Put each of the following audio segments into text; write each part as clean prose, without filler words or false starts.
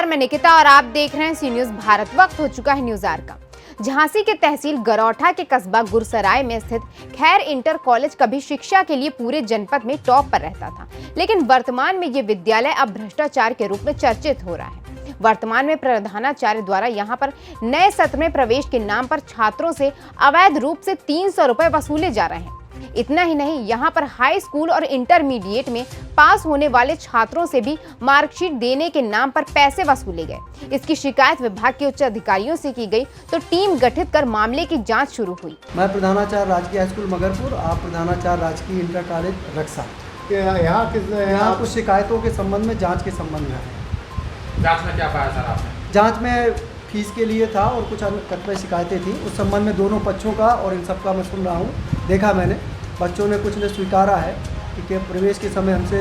नमस्कार, मैं निकिता और आप देख रहे हैं सी न्यूज भारत। वक्त हो चुका है न्यूज आवर का। झांसी के तहसील गरौठा के कस्बा गुरसराय में स्थित खैर इंटर कॉलेज कभी शिक्षा के लिए पूरे जनपद में टॉप पर रहता था, लेकिन वर्तमान में ये विद्यालय अब भ्रष्टाचार के रूप में चर्चित हो रहा है। वर्तमान में प्रधानाचार्य द्वारा यहाँ पर नए सत्र में प्रवेश के नाम पर छात्रों से अवैध रूप से 300 रुपए वसूले जा रहे हैं। इतना ही नहीं, यहाँ पर हाई स्कूल और इंटरमीडिएट में पास होने वाले छात्रों से भी मार्कशीट देने के नाम पर पैसे वसूले गए। इसकी शिकायत विभाग के उच्च अधिकारियों से की गई तो टीम गठित कर मामले की जांच शुरू हुई। मैं प्रधानाचार्य राजकीय हाई स्कूल मगरपुर, आप प्रधानाचार्य राजकीय इंटर कॉलेज रक्सा। यहाँ कुछ शिकायतों के संबंध में, जाँच के संबंध में है। जांच में क्या पाया सर आपने? जाँच में फीस के लिए था और कुछ अन्य कतिपय शिकायतें थी। उस संबंध में दोनों पक्षों का और इन सब का मैं सुन रहा हूँ। देखा मैंने, बच्चों ने कुछ ने स्वीकारा है कि प्रवेश के समय हमसे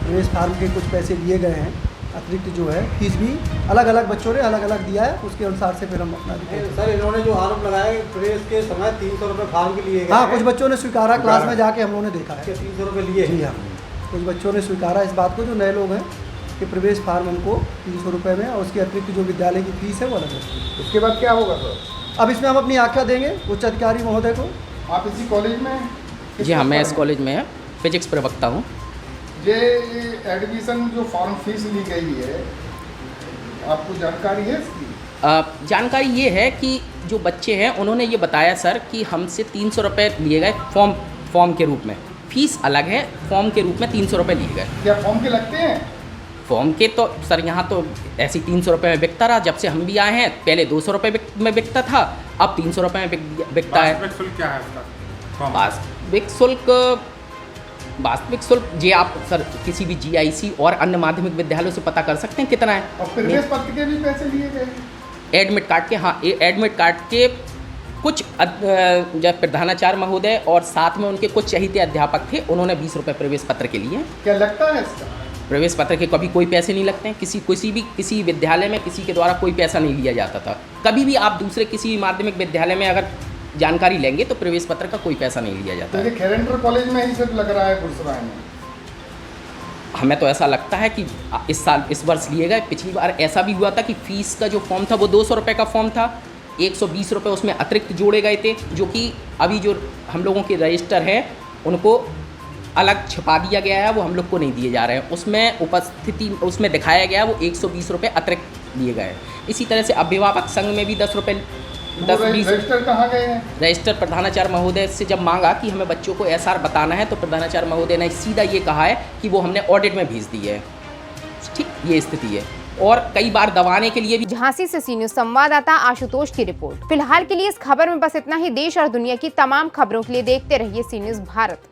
प्रवेश फार्म के कुछ पैसे लिए गए हैं, अतिरिक्त जो है फीस भी अलग अलग बच्चों ने अलग अलग दिया है। उसके अनुसार से फिर हम अपना सर, इन्होंने जो आरोप लगाया है प्रवेश के समय 300 रुपये फार्म के लिए गए। हाँ, कुछ बच्चों ने स्वीकारा, क्लास में जाके हम लोगों ने देखा है 300 रुपये लिए। जी हाँ, कुछ बच्चों ने स्वीकारा इस बात को, जो नए लोग हैं, कि प्रवेश फार्म हमको 300 रुपये में और उसके अतिरिक्त जो विद्यालय की फीस है वो अलग है। उसके बाद क्या होगा सर? अब इसमें हम अपनी आख्या देंगे उच्च अधिकारी महोदय को। आप इसी कॉलेज में? जी हाँ, मैं इस कॉलेज में फिजिक्स प्रवक्ता हूँ। ये एडमिशन जो फॉर्म फीस ली गई है, आपको जानकारी है इसकी? जानकारी ये है कि जो बच्चे हैं उन्होंने ये बताया सर कि हमसे 300 रुपये लिए गए फॉर्म के रूप में। फीस अलग है, फॉर्म के रूप में 300 रुपये लिए गए। क्या फॉर्म के लगते हैं? फॉर्म के तो सर यहाँ तो ऐसी 300 रुपये में बिकता रहा। जब से हम भी आए हैं, पहले 200 रुपये में बिकता था, अब 300 रुपये में बिकता है। वास्तविक शुल्क क्या है इसका? वास्तविक शुल्क जी आप सर किसी भी GIC और अन्य माध्यमिक विद्यालयों से पता कर सकते हैं कितना है। और प्रवेश पत्र के भी पैसे लिए गए? एडमिट कार्ड के, हाँ, एडमिट कार्ड के कुछ जब प्रधानाचार्य महोदय और साथ में उनके कुछ चहेते अध्यापक थे, उन्होंने 20 रुपये प्रवेश पत्र के लिए। क्या लगता है इसका? प्रवेश पत्र के कभी कोई पैसे नहीं लगते हैं। किसी विद्यालय में किसी के द्वारा कोई पैसा नहीं लिया जाता था। कभी भी आप दूसरे किसी माध्यमिक विद्यालय में अगर जानकारी लेंगे तो प्रवेश पत्र का कोई पैसा नहीं लिया जाता है। खैर इंटर कॉलेज में ही सिर्फ लग रहा है गुरसराय में। हमें तो ऐसा लगता है कि इस वर्ष लिए गए। पिछली बार ऐसा भी हुआ था कि फीस का जो फॉर्म था वो 200 रुपये का फॉर्म था, 120 रुपये उसमें अतिरिक्त जोड़े गए थे, जो कि अभी जो हम लोगों के रजिस्टर हैं उनको अलग छिपा दिया गया है, वो हम लोग को नहीं दिए जा रहे हैं। उसमें उपस्थिति उसमें दिखाया गया है वो 120 रुपये अतिरिक्त दिए गए हैं। इसी तरह से अभिभावक संघ में भी 10 रुपये 10-20 रजिस्टर कहाँ गए हैं? रजिस्टर प्रधानाचार्य महोदय से जब मांगा कि हमें बच्चों को SR बताना है तो प्रधानाचार्य महोदय ने सीधा ये कहा है कि वो हमने ऑडिट में भेज दी है। ठीक, ये स्थिति है। और कई बार दबाने के लिए भी। झांसी से सी न्यूज संवाददाता आशुतोष की रिपोर्ट। फिलहाल के लिए इस खबर में बस इतना ही। देश और दुनिया की तमाम खबरों के लिए देखते रहिए सी न्यूज भारत।